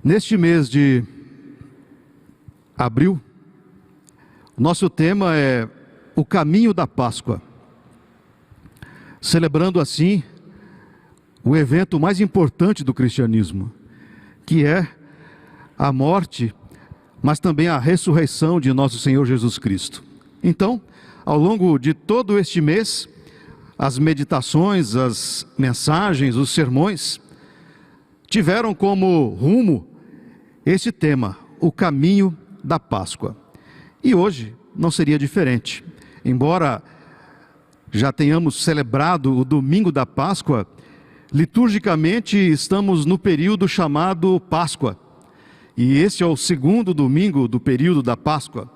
Neste mês de abril, nosso tema é o caminho da Páscoa, celebrando assim o evento mais importante do cristianismo, que é a morte, mas também a ressurreição de nosso Senhor Jesus Cristo. Então, ao longo de todo este mês, as meditações, as mensagens, os sermões tiveram como rumo este tema, o caminho da Páscoa. E hoje não seria diferente. Embora já tenhamos celebrado o domingo da Páscoa, liturgicamente estamos no período chamado Páscoa. E este é o segundo domingo do período da Páscoa,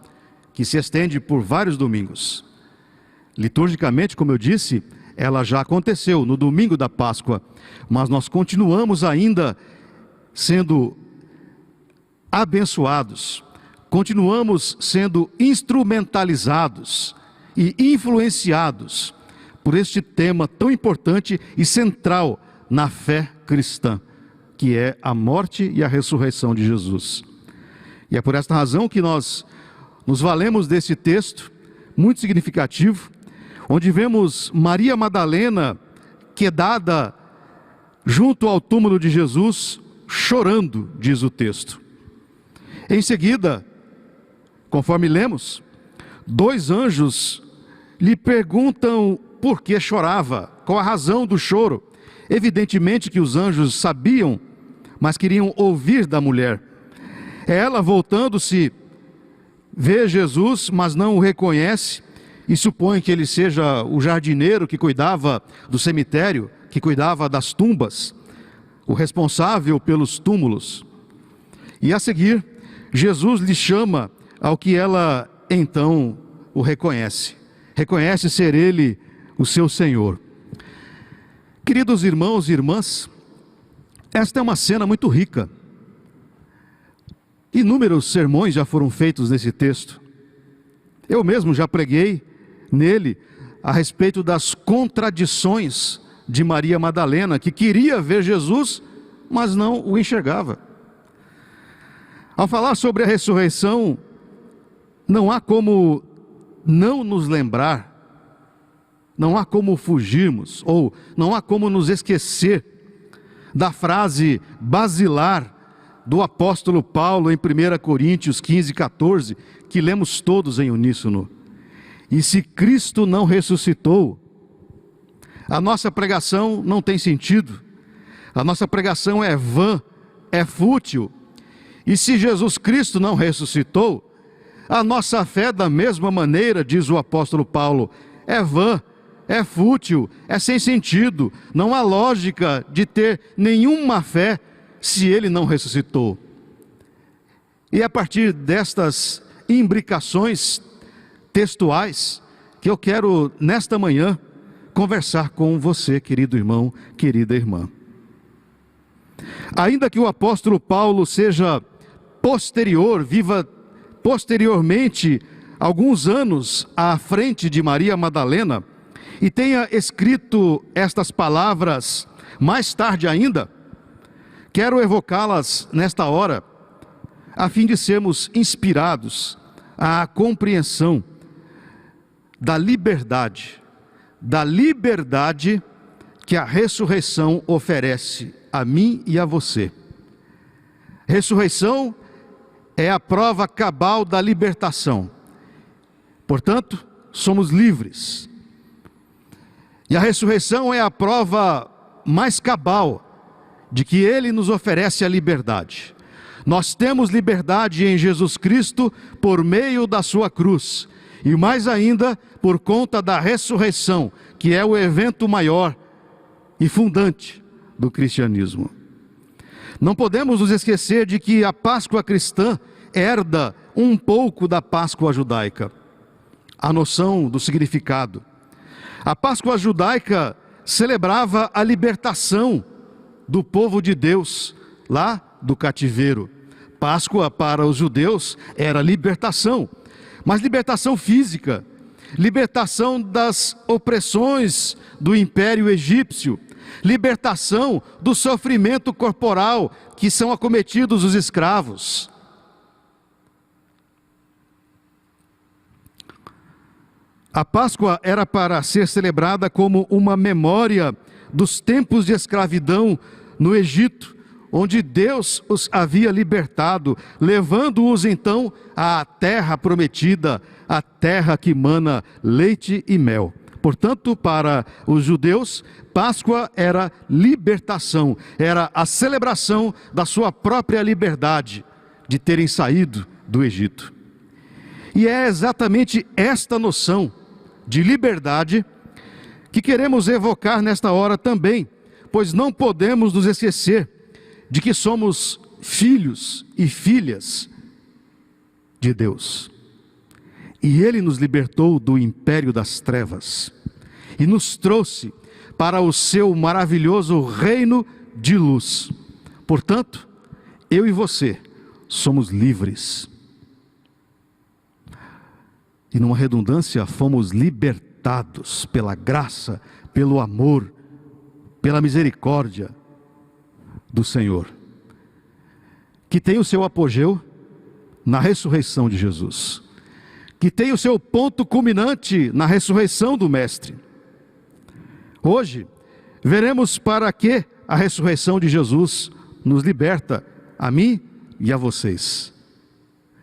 que se estende por vários domingos. Liturgicamente, como eu disse, ela já aconteceu no domingo da Páscoa, mas nós continuamos ainda sendo abençoados, continuamos sendo instrumentalizados e influenciados por este tema tão importante e central na fé cristã, que é a morte e a ressurreição de Jesus. E é por esta razão que nós nos valemos desse texto muito significativo, onde vemos Maria Madalena quedada junto ao túmulo de Jesus, chorando, diz o texto. Em seguida, conforme lemos, 2 anjos lhe perguntam por que chorava, qual a razão do choro. Evidentemente que os anjos sabiam, mas queriam ouvir da mulher. Ela, voltando-se, vê Jesus, mas não o reconhece, e supõe que ele seja o jardineiro que cuidava do cemitério, que cuidava das tumbas, o responsável pelos túmulos. E a seguir, Jesus lhe chama ao que ela então o reconhece. Reconhece ser ele o seu Senhor. Queridos irmãos e irmãs, esta é uma cena muito rica. Inúmeros sermões já foram feitos nesse texto. Eu mesmo já preguei nele a respeito das contradições de Maria Madalena, que queria ver Jesus, mas não o enxergava. Ao falar sobre a ressurreição, não há como não nos lembrar, não há como fugirmos, ou não há como nos esquecer da frase basilar do apóstolo Paulo em 1 Coríntios 15, 14, que lemos todos em uníssono. E se Cristo não ressuscitou, a nossa pregação não tem sentido, a nossa pregação é vã, é fútil. E se Jesus Cristo não ressuscitou, a nossa fé da mesma maneira, diz o apóstolo Paulo, é vã, é fútil, é sem sentido, não há lógica de ter nenhuma fé se ele não ressuscitou. E é a partir destas imbricações textuais que eu quero, nesta manhã, conversar com você, querido irmão, querida irmã. Ainda que o apóstolo Paulo seja viva posteriormente, alguns anos à frente de Maria Madalena, e tenha escrito estas palavras mais tarde ainda, quero evocá-las nesta hora, a fim de sermos inspirados à compreensão da liberdade que a ressurreição oferece a mim e a você. Ressurreição é a prova cabal da libertação. Portanto, somos livres. E a ressurreição é a prova mais cabal de que Ele nos oferece a liberdade. Nós temos liberdade em Jesus Cristo por meio da sua cruz. E mais ainda, por conta da ressurreição, que é o evento maior e fundante do cristianismo. Não podemos nos esquecer de que a Páscoa cristã herda um pouco da Páscoa judaica. A noção do significado. A Páscoa judaica celebrava a libertação do povo de Deus lá do cativeiro, Páscoa para os judeus era libertação, mas libertação física, libertação das opressões do Império Egípcio, libertação do sofrimento corporal que são acometidos os escravos. A Páscoa era para ser celebrada como uma memória dos tempos de escravidão no Egito, onde Deus os havia libertado, levando-os então à terra prometida, a terra que mana leite e mel. Portanto, para os judeus, Páscoa era libertação, era a celebração da sua própria liberdade, de terem saído do Egito. E é exatamente esta noção de liberdade que queremos evocar nesta hora também, pois não podemos nos esquecer de que somos filhos e filhas de Deus. E Ele nos libertou do império das trevas e nos trouxe para o seu maravilhoso reino de luz. Portanto, eu e você somos livres. E numa redundância, fomos libertados pela graça, pelo amor, pela misericórdia do Senhor, que tem o seu apogeu na ressurreição de Jesus, que tem o seu ponto culminante na ressurreição do Mestre. Hoje, veremos para que a ressurreição de Jesus nos liberta, a mim e a vocês.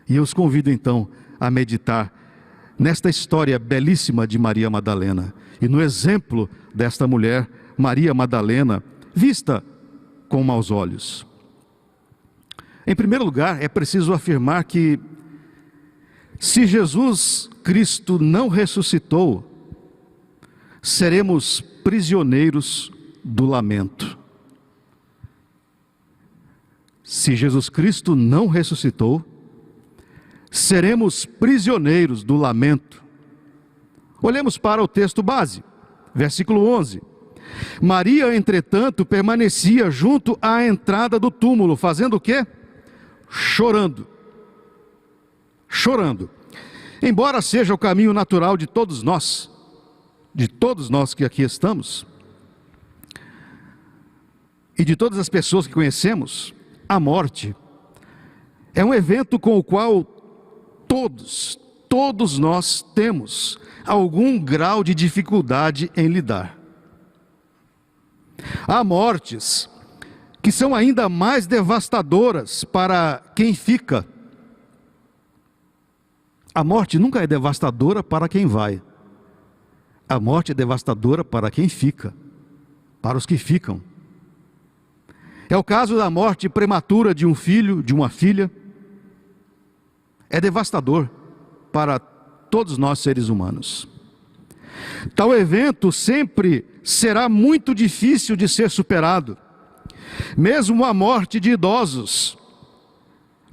E eu os convido então a meditar nesta história belíssima de Maria Madalena e no exemplo desta mulher, Maria Madalena, vista com maus olhos. Em primeiro lugar, é preciso afirmar que se Jesus Cristo não ressuscitou, seremos prisioneiros do lamento. Se Jesus Cristo não ressuscitou, seremos prisioneiros do lamento. Olhemos para o texto base, versículo 11. Maria, entretanto, permanecia junto à entrada do túmulo, fazendo o quê? Chorando. Chorando. Embora seja o caminho natural de todos nós que aqui estamos, e de todas as pessoas que conhecemos, a morte é um evento com o qual todos nós temos algum grau de dificuldade em lidar. Há mortes que são ainda mais devastadoras para quem fica. A morte nunca é devastadora para quem vai. A morte é devastadora para quem fica, para os que ficam. É o caso da morte prematura de um filho, de uma filha. É devastador para todos nós seres humanos. Tal evento sempre será muito difícil de ser superado. Mesmo a morte de idosos,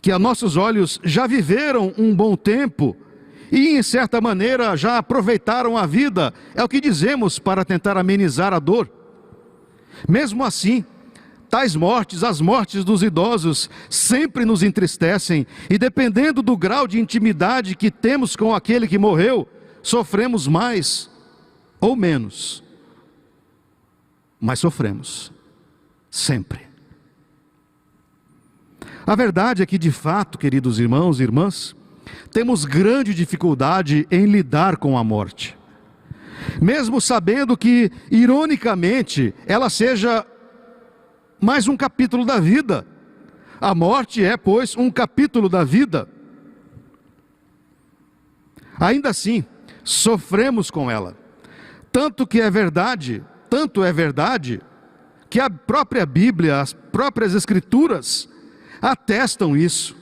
que a nossos olhos já viveram um bom tempo e em certa maneira já aproveitaram a vida, é o que dizemos para tentar amenizar a dor. Mesmo assim, tais mortes, as mortes dos idosos, sempre nos entristecem, e dependendo do grau de intimidade que temos com aquele que morreu, sofremos mais ou menos, mas sofremos, sempre. A verdade é que, de fato, queridos irmãos e irmãs, temos grande dificuldade em lidar com a morte, mesmo sabendo que, ironicamente, ela seja mais um capítulo da vida. A morte é, pois, um capítulo da vida. Ainda assim, sofremos com ela. Tanto é verdade, que a própria Bíblia, as próprias Escrituras, atestam isso.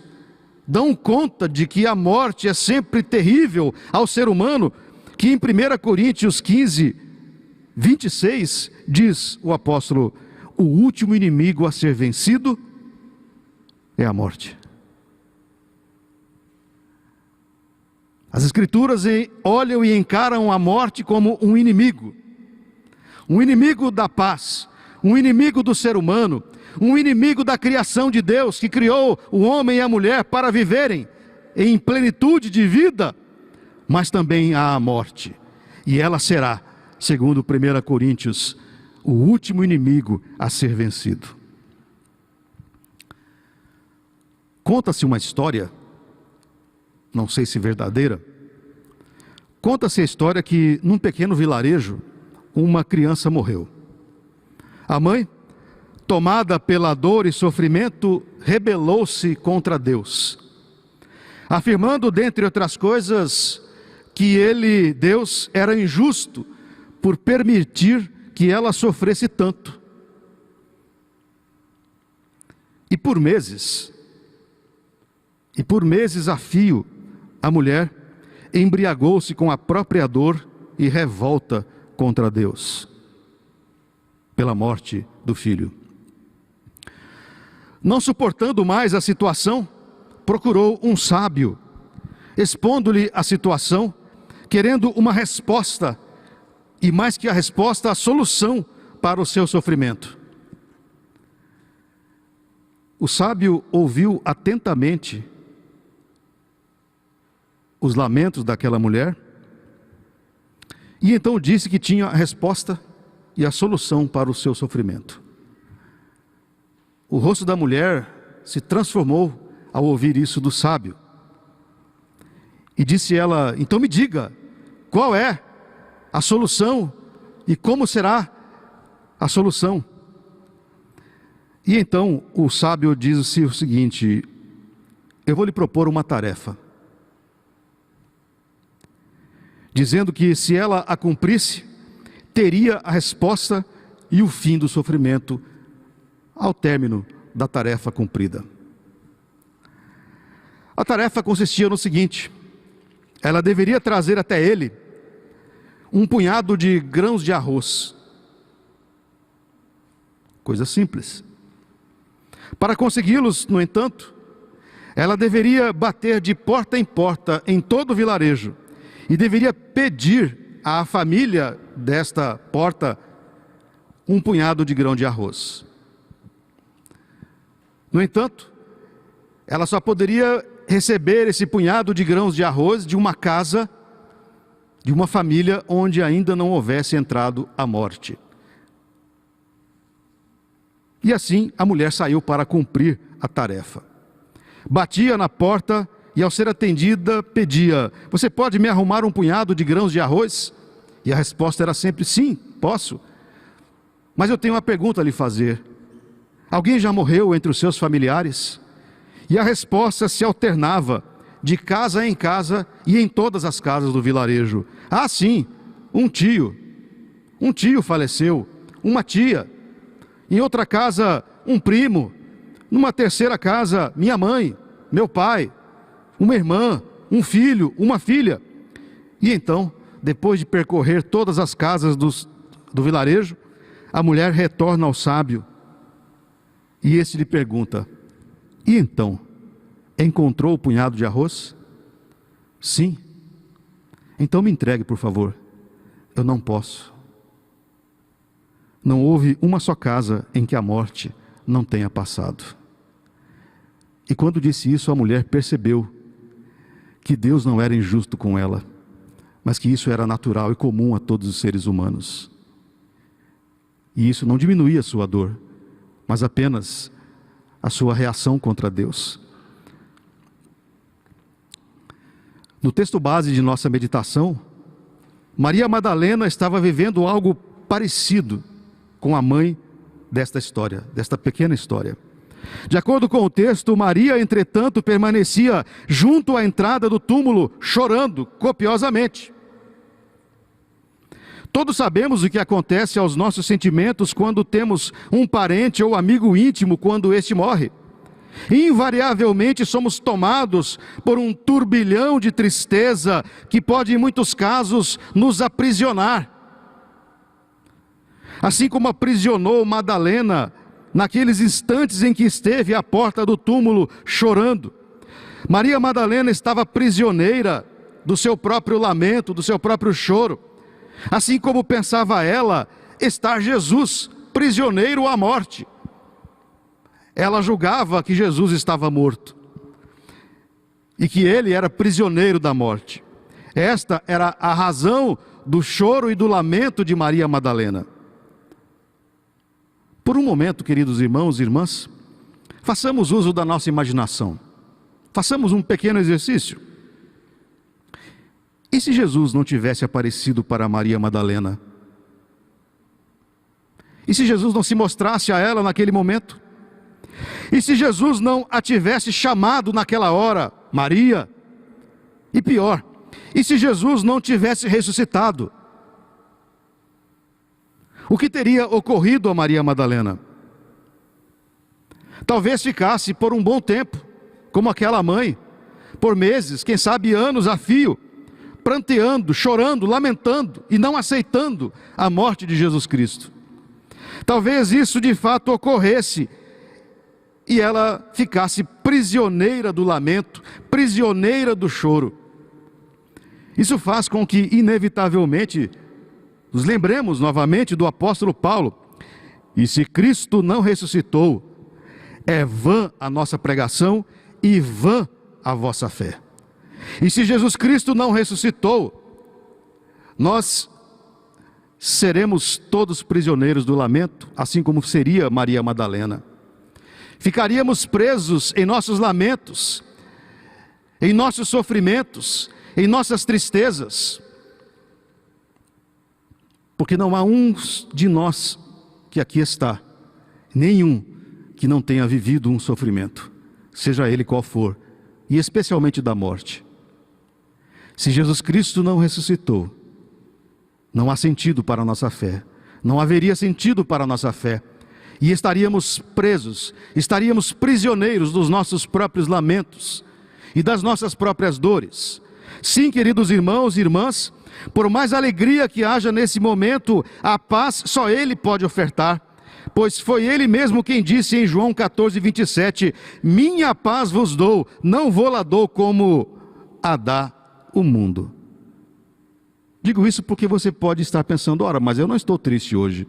Dão conta de que a morte é sempre terrível ao ser humano, que em 1 Coríntios 15, 26, diz o apóstolo: o último inimigo a ser vencido é a morte. As Escrituras olham e encaram a morte como um inimigo da paz, um inimigo do ser humano, um inimigo da criação de Deus, que criou o homem e a mulher para viverem em plenitude de vida, mas também há a morte. E ela será, segundo 1 Coríntios, o último inimigo a ser vencido. Conta-se uma história, não sei se verdadeira, conta-se a história que num pequeno vilarejo, uma criança morreu. A mãe, tomada pela dor e sofrimento, rebelou-se contra Deus, afirmando, dentre outras coisas, que ele, Deus, era injusto por permitir que ela sofresse tanto. E por meses a fio, a mulher embriagou-se com a própria dor e revolta contra Deus, pela morte do filho. Não suportando mais a situação, procurou um sábio, expondo-lhe a situação, querendo uma resposta, e mais que a resposta, a solução para o seu sofrimento. O sábio ouviu atentamente os lamentos daquela mulher, e então disse que tinha a resposta e a solução para o seu sofrimento. O rosto da mulher se transformou ao ouvir isso do sábio. E disse ela: então me diga, qual é a solução e como será a solução? E então o sábio diz o seguinte: eu vou lhe propor uma tarefa, dizendo que se ela a cumprisse, teria a resposta e o fim do sofrimento ao término da tarefa cumprida. A tarefa consistia no seguinte: ela deveria trazer até ele um punhado de grãos de arroz. Coisa simples. Para consegui-los, no entanto, ela deveria bater de porta em porta em todo o vilarejo e deveria pedir à família desta porta um punhado de grão de arroz. No entanto, ela só poderia receber esse punhado de grãos de arroz de uma casa, de uma família onde ainda não houvesse entrado a morte. E assim a mulher saiu para cumprir a tarefa. Batia na porta e, ao ser atendida, pedia: você pode me arrumar um punhado de grãos de arroz? E a resposta era sempre: sim, posso. Mas eu tenho uma pergunta a lhe fazer. Alguém já morreu entre os seus familiares? E a resposta se alternava de casa em casa e em todas as casas do vilarejo. Ah, sim, um tio faleceu, uma tia. Em outra casa, um primo. Numa terceira casa, minha mãe, meu pai, uma irmã, um filho, uma filha. E então, depois de percorrer todas as casas do vilarejo, a mulher retorna ao sábio. E este lhe pergunta: e então, encontrou o punhado de arroz? Sim. Então me entregue, por favor. Eu não posso. Não houve uma só casa em que a morte não tenha passado. E quando disse isso, a mulher percebeu que Deus não era injusto com ela, mas que isso era natural e comum a todos os seres humanos. E isso não diminuía a sua dor, mas apenas a sua reação contra Deus. No texto base de nossa meditação, Maria Madalena estava vivendo algo parecido com a mãe desta história, desta pequena história. De acordo com o texto, Maria, entretanto, permanecia junto à entrada do túmulo, chorando copiosamente. Todos sabemos o que acontece aos nossos sentimentos quando temos um parente ou amigo íntimo quando este morre. Invariavelmente somos tomados por um turbilhão de tristeza que pode, em muitos casos, nos aprisionar. Assim como aprisionou Madalena naqueles instantes em que esteve à porta do túmulo chorando, Maria Madalena estava prisioneira do seu próprio lamento, do seu próprio choro. Assim como pensava ela estar Jesus, prisioneiro à morte. ela julgava que Jesus estava morto e que ele era prisioneiro da morte. Esta era a razão do choro e do lamento de Maria Madalena. Por um momento, queridos irmãos e irmãs, façamos uso da nossa imaginação. Façamos um pequeno exercício. E se Jesus não tivesse aparecido para Maria Madalena? E se Jesus não se mostrasse a ela naquele momento? E se Jesus não a tivesse chamado naquela hora, Maria? E pior, e se Jesus não tivesse ressuscitado? O que teria ocorrido a Maria Madalena? Talvez ficasse por um bom tempo, como aquela mãe, por meses, quem sabe anos a fio, pranteando, chorando, lamentando e não aceitando a morte de Jesus Cristo. Talvez isso de fato ocorresse e ela ficasse prisioneira do lamento, prisioneira do choro. Isso faz com que, inevitavelmente, nos lembremos novamente do apóstolo Paulo: e se Cristo não ressuscitou, é vã a nossa pregação e vã a vossa fé. E se Jesus Cristo não ressuscitou, nós seremos todos prisioneiros do lamento, assim como seria Maria Madalena. Ficaríamos presos em nossos lamentos, em nossos sofrimentos, em nossas tristezas, porque não há um de nós que aqui está, nenhum que não tenha vivido um sofrimento, seja ele qual for, e especialmente da morte. Se Jesus Cristo não ressuscitou, não há sentido para a nossa fé, não haveria sentido para a nossa fé, e estaríamos presos, estaríamos prisioneiros dos nossos próprios lamentos e das nossas próprias dores. Sim, queridos irmãos e irmãs, por mais alegria que haja nesse momento, a paz só Ele pode ofertar, pois foi Ele mesmo quem disse em João 14:27, minha paz vos dou, não vou-la dou como a dá o mundo. Digo isso porque você pode estar pensando, ora, mas eu não estou triste hoje.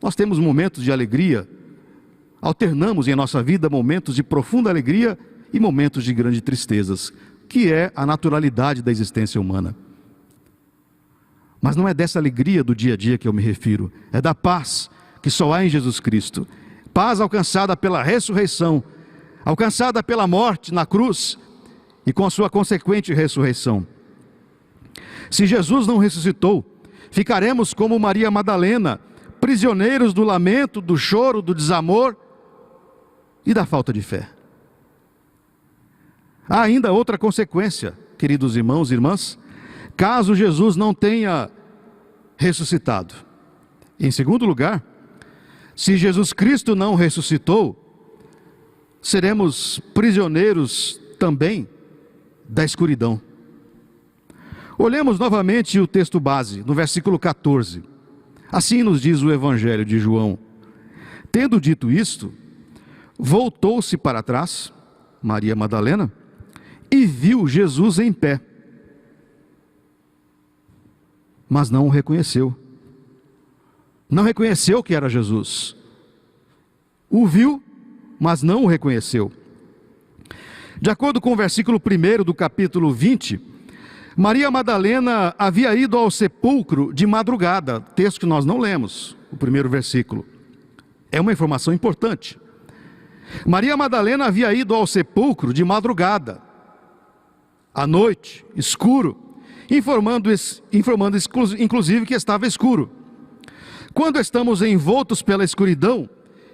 Nós temos momentos de alegria, alternamos em nossa vida momentos de profunda alegria e momentos de grandes tristezas, que é a naturalidade da existência humana. Mas não é dessa alegria do dia a dia que eu me refiro, é da paz que só há em Jesus Cristo. Paz alcançada pela ressurreição, alcançada pela morte na cruz e com a sua consequente ressurreição. Se Jesus não ressuscitou, ficaremos como Maria Madalena, prisioneiros do lamento, do choro, do desamor e da falta de fé. Há ainda outra consequência, queridos irmãos e irmãs, caso Jesus não tenha ressuscitado. Em segundo lugar, se Jesus Cristo não ressuscitou, seremos prisioneiros também da escuridão. Olhemos novamente o texto base, no versículo 14. Assim nos diz o Evangelho de João. Tendo dito isto, voltou-se para trás, Maria Madalena, e viu Jesus em pé, mas não o reconheceu. Não reconheceu que era Jesus. O viu, mas não o reconheceu. De acordo com o versículo 1 do capítulo 20, Maria Madalena havia ido ao sepulcro de madrugada, texto que nós não lemos, o primeiro versículo. É uma informação importante. Maria Madalena havia ido ao sepulcro de madrugada, à noite, escuro, informando inclusive que estava escuro. Quando estamos envoltos pela escuridão,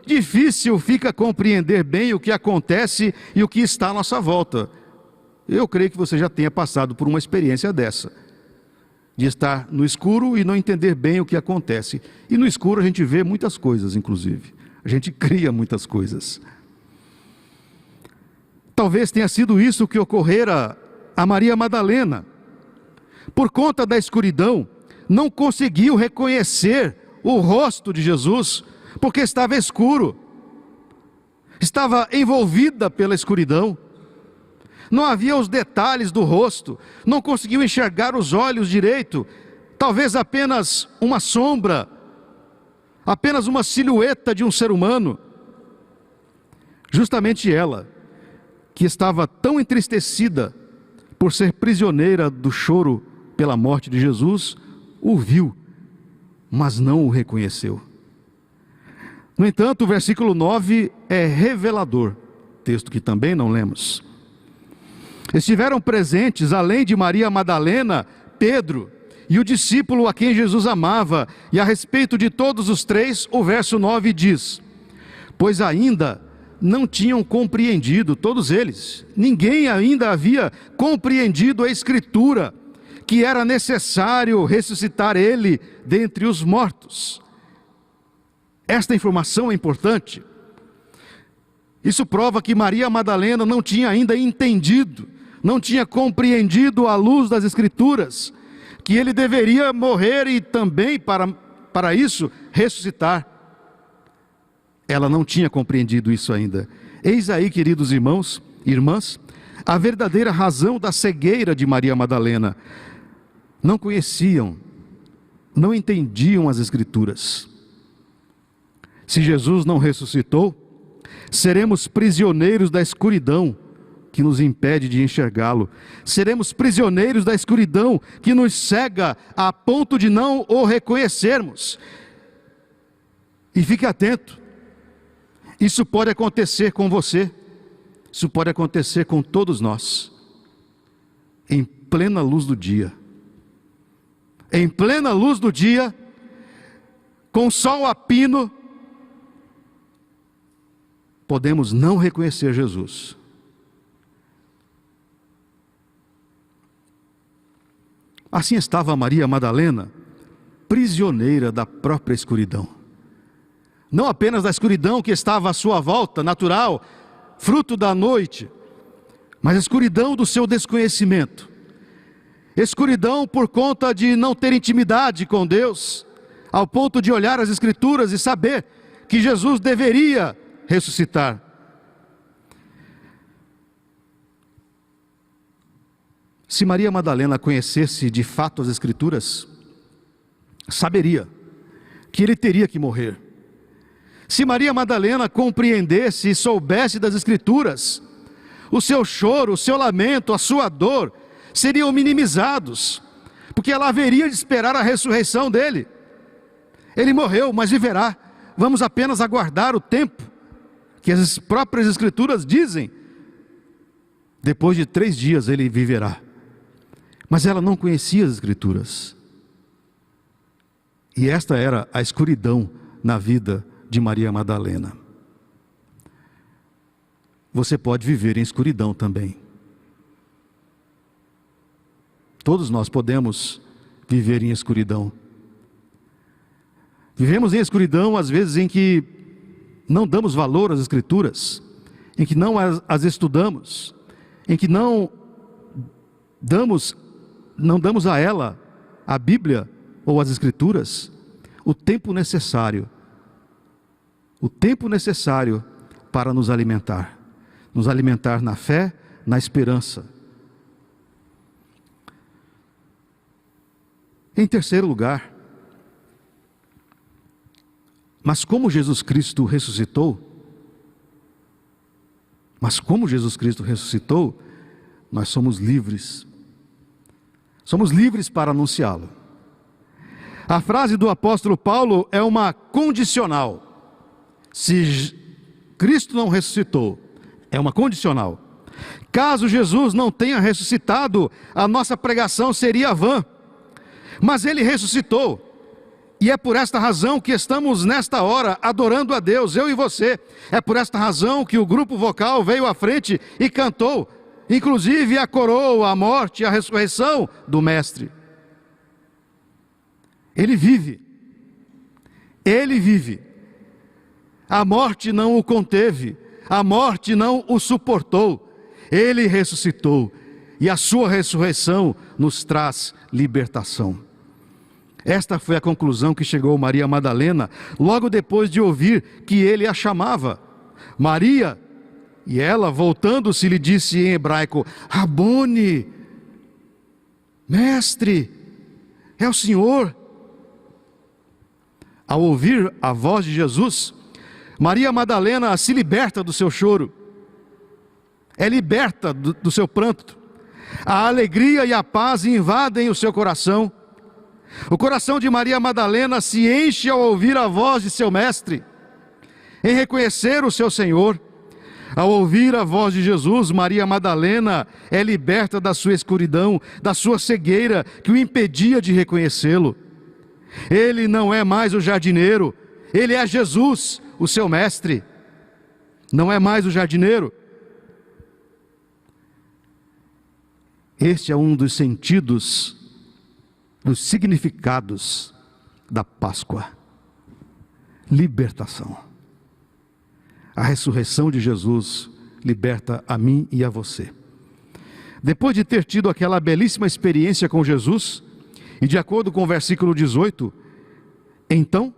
difícil fica compreender bem o que acontece e o que está à nossa volta. Eu creio que você já tenha passado por uma experiência dessa, de estar no escuro e não entender bem o que acontece. E no escuro a gente vê muitas coisas, inclusive. A gente cria muitas coisas. Talvez tenha sido isso que ocorrera a Maria Madalena. Por conta da escuridão, não conseguiu reconhecer o rosto de Jesus, porque estava escuro. Estava envolvida pela escuridão. Não havia os detalhes do rosto, não conseguiu enxergar os olhos direito, talvez apenas uma sombra, apenas uma silhueta de um ser humano. Justamente ela, que estava tão entristecida por ser prisioneira do choro pela morte de Jesus, o viu, mas não o reconheceu. No entanto, o versículo 9 é revelador, texto que também não lemos. Estiveram presentes, além de Maria Madalena, Pedro e o discípulo a quem Jesus amava, e a respeito de todos os três, o verso 9 diz: pois ainda não tinham compreendido, todos eles, ninguém ainda havia compreendido a Escritura, que era necessário ressuscitar ele dentre os mortos. Esta informação é importante. Isso prova que Maria Madalena não tinha ainda entendido, não tinha compreendido à luz das Escrituras, que ele deveria morrer e também, para isso, ressuscitar. Ela não tinha compreendido isso ainda. Eis aí, queridos irmãos e irmãs, a verdadeira razão da cegueira de Maria Madalena. Não conheciam, não entendiam as Escrituras. Se Jesus não ressuscitou, seremos prisioneiros da escuridão que nos impede de enxergá-lo. Seremos prisioneiros da escuridão que nos cega a ponto de não o reconhecermos. E fique atento, isso pode acontecer com você, isso pode acontecer com todos nós, em plena luz do dia. Em plena luz do dia, com sol a pino, podemos não reconhecer Jesus. Assim estava Maria Madalena, prisioneira da própria escuridão. Não apenas da escuridão que estava à sua volta, natural, fruto da noite, mas a escuridão do seu desconhecimento. Escuridão por conta de não ter intimidade com Deus, ao ponto de olhar as Escrituras e saber que Jesus deveria ressuscitar. Se Maria Madalena conhecesse de fato as Escrituras, saberia que ele teria que morrer. Se Maria Madalena compreendesse e soubesse das Escrituras, o seu choro, o seu lamento, a sua dor seriam minimizados, porque ela haveria de esperar a ressurreição dele. Ele morreu, mas viverá. Vamos apenas aguardar o tempo que as próprias Escrituras dizem. Depois de 3 dias ele viverá. Mas ela não conhecia as Escrituras. E esta era a escuridão na vida de Maria Madalena. Você pode viver em escuridão também. Todos nós podemos viver em escuridão. Vivemos em escuridão às vezes em que não damos valor às Escrituras, em que não as estudamos, em que não damos a ela, a Bíblia ou as Escrituras, o tempo necessário para nos alimentar na fé, na esperança. Em terceiro lugar, mas como Jesus Cristo ressuscitou, nós somos livres. Somos livres para anunciá-lo. A frase do apóstolo Paulo é uma condicional. Se Cristo não ressuscitou, é uma condicional. Caso Jesus não tenha ressuscitado, a nossa pregação seria vã. Mas ele ressuscitou. E é por esta razão que estamos nesta hora adorando a Deus, eu e você. É por esta razão que o grupo vocal veio à frente e cantou, inclusive a coroa, a morte e a ressurreição do Mestre. Ele vive. Ele vive. A morte não o conteve, a morte não o suportou. Ele ressuscitou e a sua ressurreição nos traz libertação. Esta foi a conclusão que chegou Maria Madalena, logo depois de ouvir que ele a chamava. Maria, e ela, voltando-se, lhe disse em hebraico: Rabone, mestre, é o Senhor. Ao ouvir a voz de Jesus, Maria Madalena se liberta do seu choro, é liberta do seu pranto. A alegria e a paz invadem o seu coração. O coração de Maria Madalena se enche ao ouvir a voz de seu mestre, em reconhecer o seu Senhor. Ao ouvir a voz de Jesus, Maria Madalena é liberta da sua escuridão, da sua cegueira que o impedia de reconhecê-lo. Ele não é mais o jardineiro, ele é Jesus, o seu mestre. Não é mais o jardineiro. Este é um dos sentidos, dos significados da Páscoa: libertação. A ressurreição de Jesus liberta a mim e a você. Depois de ter tido aquela belíssima experiência com Jesus, e de acordo com o versículo 18, então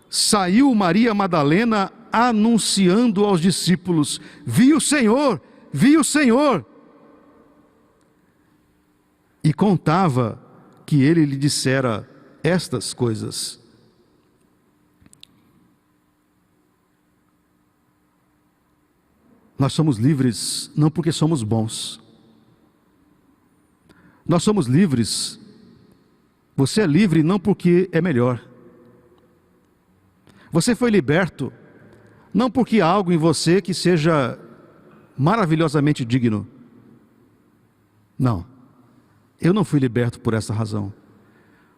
saiu Maria Madalena anunciando aos discípulos: vi o Senhor, vi o Senhor. E contava que ele lhe dissera estas coisas. Nós somos livres não porque somos bons. Nós somos livres. Você é livre não porque é melhor. Você foi liberto não porque há algo em você que seja maravilhosamente digno. Não. Eu não fui liberto por essa razão.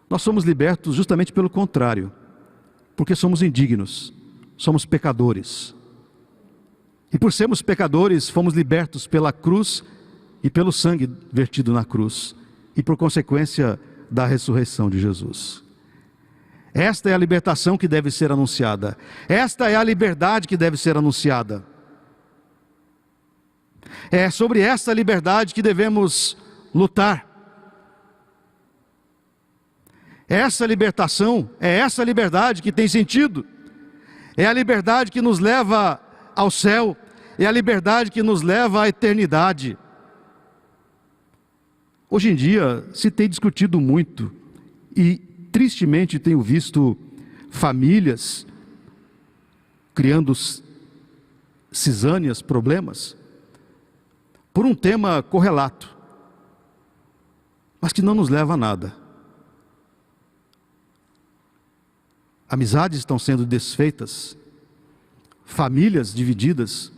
Nós somos libertos justamente pelo contrário, porque somos indignos, somos pecadores. E por sermos pecadores, fomos libertos pela cruz e pelo sangue vertido na cruz, e por consequência da ressurreição de Jesus. Esta é a libertação que deve ser anunciada. Esta é a liberdade que deve ser anunciada. É sobre esta liberdade que devemos lutar. Essa libertação, é essa liberdade que tem sentido. É a liberdade que nos leva ao céu, é a liberdade que nos leva à eternidade. Hoje em dia se tem discutido muito, e tristemente tenho visto famílias criando cisâneas, problemas, por um tema correlato, mas que não nos leva a nada. Amizades estão sendo desfeitas, famílias divididas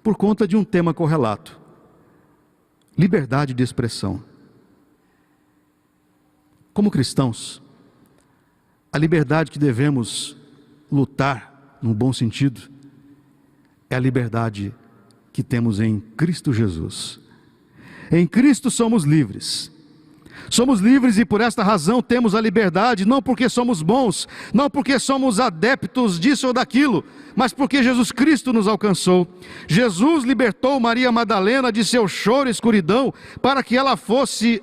por conta de um tema correlato: liberdade de expressão. Como cristãos, a liberdade que devemos lutar, num bom sentido, é a liberdade que temos em Cristo Jesus. Em Cristo somos livres. Somos livres e por esta razão temos a liberdade, não porque somos bons, não porque somos adeptos disso ou daquilo, mas porque Jesus Cristo nos alcançou. Jesus libertou Maria Madalena de seu choro e escuridão, para que ela fosse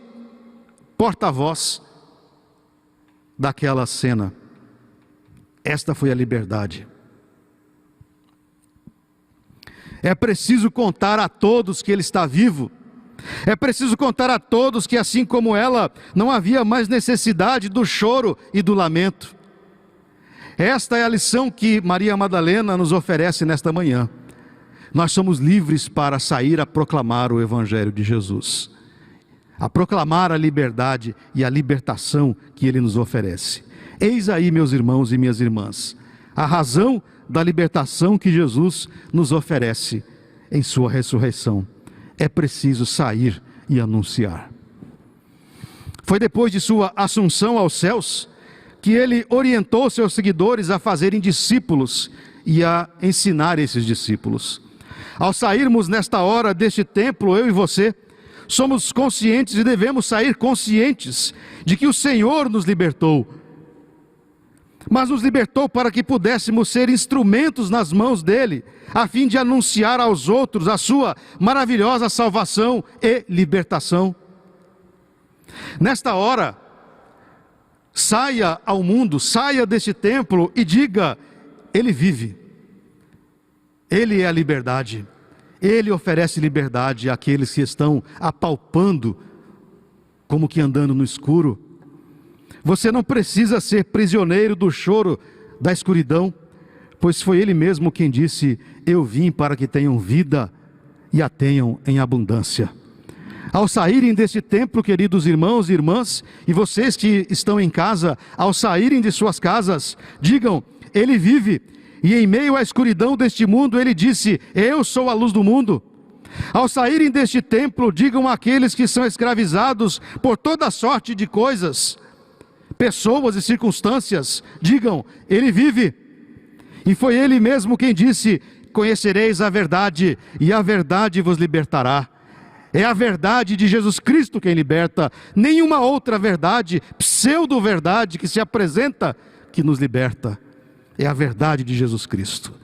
porta-voz daquela cena. Esta foi a liberdade. É preciso contar a todos que Ele está vivo. É preciso contar a todos que, assim como ela, não havia mais necessidade do choro e do lamento. Esta é a lição que Maria Madalena nos oferece nesta manhã. Nós somos livres para sair a proclamar o Evangelho de Jesus, a proclamar a liberdade e a libertação que Ele nos oferece. Eis aí, meus irmãos e minhas irmãs, a razão da libertação que Jesus nos oferece em sua ressurreição. É preciso sair e anunciar. Foi depois de sua assunção aos céus que Ele orientou seus seguidores a fazerem discípulos e a ensinar esses discípulos. Ao sairmos nesta hora deste templo, eu e você, somos conscientes e devemos sair conscientes de que o Senhor nos libertou, mas nos libertou para que pudéssemos ser instrumentos nas mãos dEle, a fim de anunciar aos outros a sua maravilhosa salvação e libertação. Nesta hora, saia ao mundo, saia deste templo e diga: Ele vive, Ele é a liberdade, Ele oferece liberdade àqueles que estão apalpando, como que andando no escuro. Você não precisa ser prisioneiro do choro, da escuridão, pois foi Ele mesmo quem disse: eu vim para que tenham vida e a tenham em abundância. Ao saírem deste templo, queridos irmãos e irmãs, e vocês que estão em casa, ao saírem de suas casas, digam: Ele vive, e em meio à escuridão deste mundo, Ele disse: eu sou a luz do mundo. Ao saírem deste templo, digam àqueles que são escravizados por toda sorte de coisas, pessoas e circunstâncias, digam: Ele vive. E foi Ele mesmo quem disse: conhecereis a verdade, e a verdade vos libertará. É a verdade de Jesus Cristo quem liberta, nenhuma outra verdade, pseudo-verdade que se apresenta que nos liberta. É a verdade de Jesus Cristo.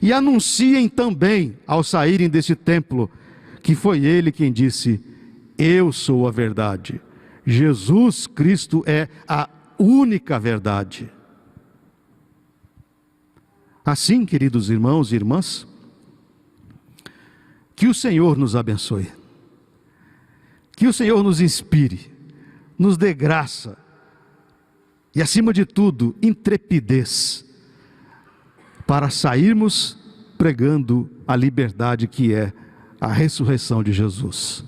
E anunciem também, ao saírem desse templo, que foi Ele quem disse: eu sou a verdade. Jesus Cristo é a única verdade. Assim, queridos irmãos e irmãs, que o Senhor nos abençoe, que o Senhor nos inspire, nos dê graça e, acima de tudo, intrepidez para sairmos pregando a liberdade que é a ressurreição de Jesus.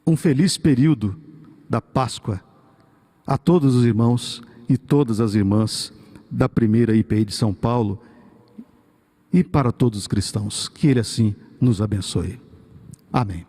Um feliz período da Páscoa a todos os irmãos e todas as irmãs da primeira IPI de São Paulo e para todos os cristãos. Que Ele assim nos abençoe. Amém.